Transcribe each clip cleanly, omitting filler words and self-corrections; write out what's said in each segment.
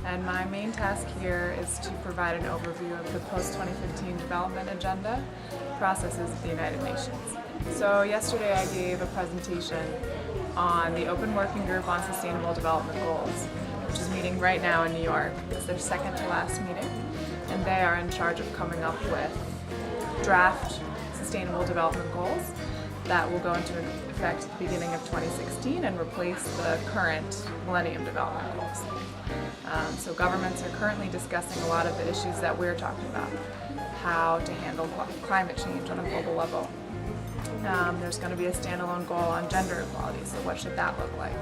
and my main task here is to provide an overview of the post-2015 development agenda processes of the United Nations. So yesterday I gave a presentation on the Open Working Group on Sustainable Development Goals, which is meeting right now in New York. It's their second to last meeting, and they are in charge of coming up with draft Sustainable Development Goals that will go into effect at the beginning of 2016 and replace the current Millennium Development Goals. So governments are currently discussing a lot of the issues that we're talking about, how to handle climate change on a global level. There's going to be a standalone goal on gender equality, so what should that look like?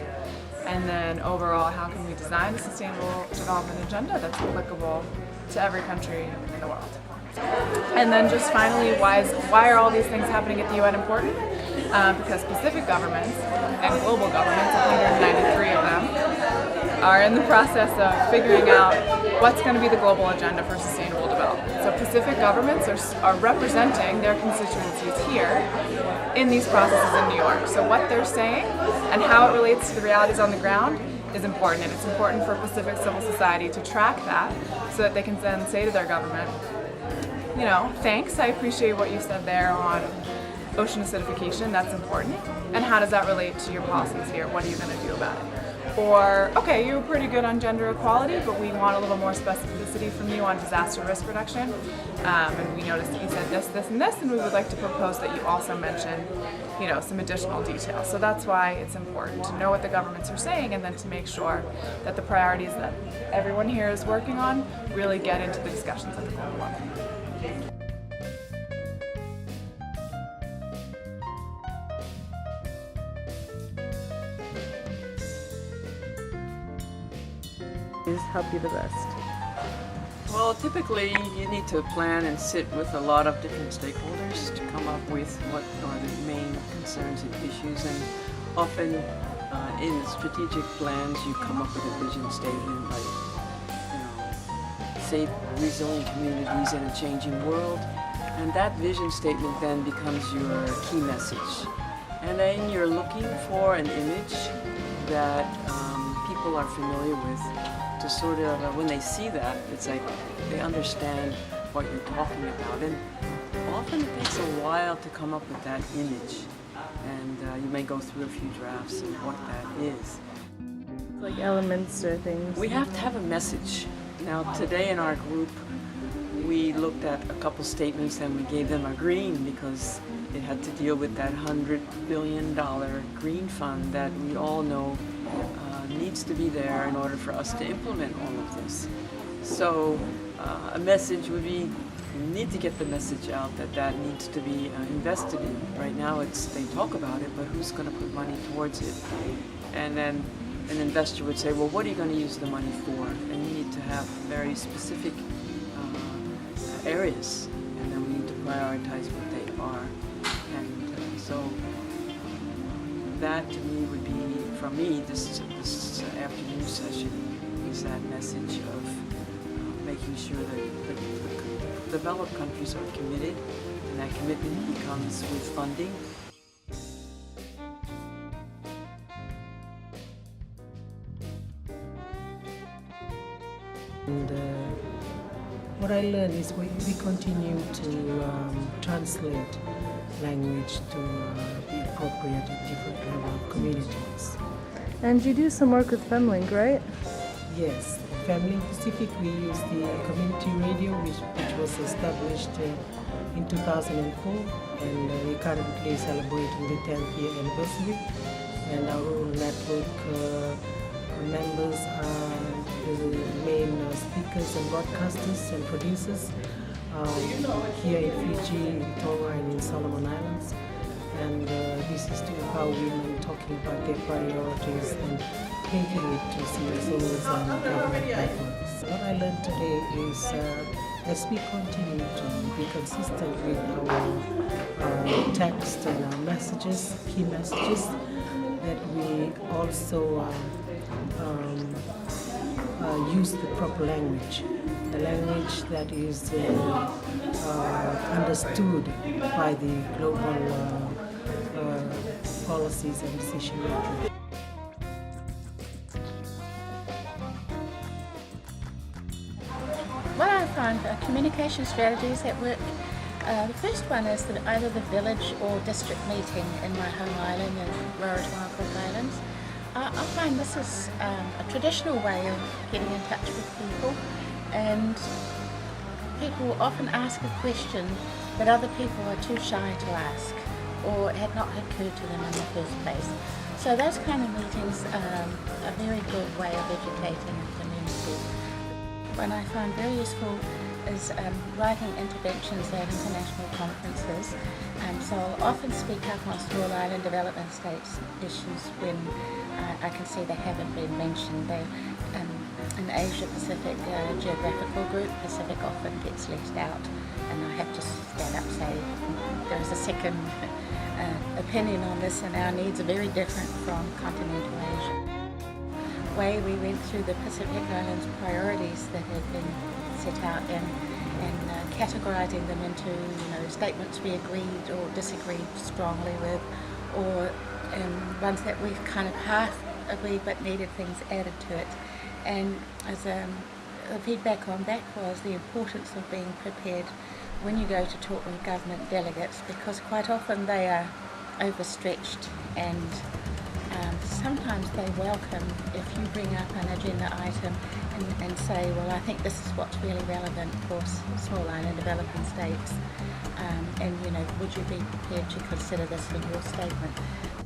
And then overall, how can we design a sustainable development agenda that's applicable to every country in the world? And then just finally, why are all these things happening at the UN important? Because Pacific governments and global governments, 193 of them, are in the process of figuring out what's going to be the global agenda for sustainable development. So Pacific governments are representing their constituencies here in these processes in New York. So what they're saying and how it relates to the realities on the ground is important, and it's important for Pacific civil society to track that so that they can then say to their government, you know, thanks, I appreciate what you said there on ocean acidification, that's important, and how does that relate to your policies here? What are you going to do about it? Or, okay, you're pretty good on gender equality, but we want a little more specificity from you on disaster risk reduction, and we noticed that you said this, this, and this, and we would like to propose that you also mention, you know, some additional details. So that's why it's important to know what the governments are saying, and then to make sure that the priorities that everyone here is working on really get into the discussions at the global level. Help you the best? Well, typically you need to plan and sit with a lot of different stakeholders to come up with what are the main concerns and issues, and often in the strategic plans you come up with a vision statement like, you know, safe, resilient communities in a changing world, and that vision statement then becomes your key message. And then you're looking for an image that people are familiar with, to sort of, when they see that, it's like they understand what you're talking about. And often it takes a while to come up with that image, and you may go through a few drafts of what that is. Like elements or things? We have to have a message. Now today in our group we looked at a couple statements and we gave them a green because it had to deal with that $100 billion green fund that we all know needs to be there in order for us to implement all of this. So a message would be, we need to get the message out that that needs to be invested in. Right now they talk about it, but who's going to put money towards it? And then an investor would say, well, what are you going to use the money for? And you need to have very specific areas, and then we need to prioritize what they are. And so that to me would be, from me, this afternoon session is that message of making sure that the developed countries are committed, and that commitment becomes with funding. And what I learned is we continue to translate language to be appropriate at different level of communities. And you do some work with Femlink, right? Yes, Femlink Pacific, we use the community radio which was established in 2004, and we're currently celebrating the 10th year anniversary, and our own network members are the main speakers and broadcasters and producers here in Fiji, in Tonga, and in Solomon Islands. And this is to empower women, talking about their priorities and linking it to CSOs and government networks. What I learned today is as we continue to be consistent with our text and our messages, key messages, that we also use the proper language, the language that is understood by the global policies and decision making. found communication strategies that work. The first one is that either the village or district meeting in my home island in Rarotonga Cook Islands. I find this is a traditional way of getting in touch with people, and people often ask a question that other people are too shy to ask or had not occurred to them in the first place. So those kind of meetings are a very good way of educating the community. One I find very useful is writing interventions at international conferences. So I'll often speak up on small island development states issues when I can see they haven't been mentioned. They, in Asia Pacific geographical group, Pacific often gets left out, and I have to stand up and say there is a second opinion on this, and our needs are very different from continental Asia. Way we went through the Pacific Islands priorities that had been set out and categorizing them into statements we agreed or disagreed strongly with, or ones that we've kind of half agreed but needed things added to it. And as the feedback on that was the importance of being prepared when you go to talk with government delegates, because quite often they are overstretched, and sometimes they welcome if you bring up an agenda item and say, well, I think this is what's really relevant for small island developing states, and would you be prepared to consider this in your statement?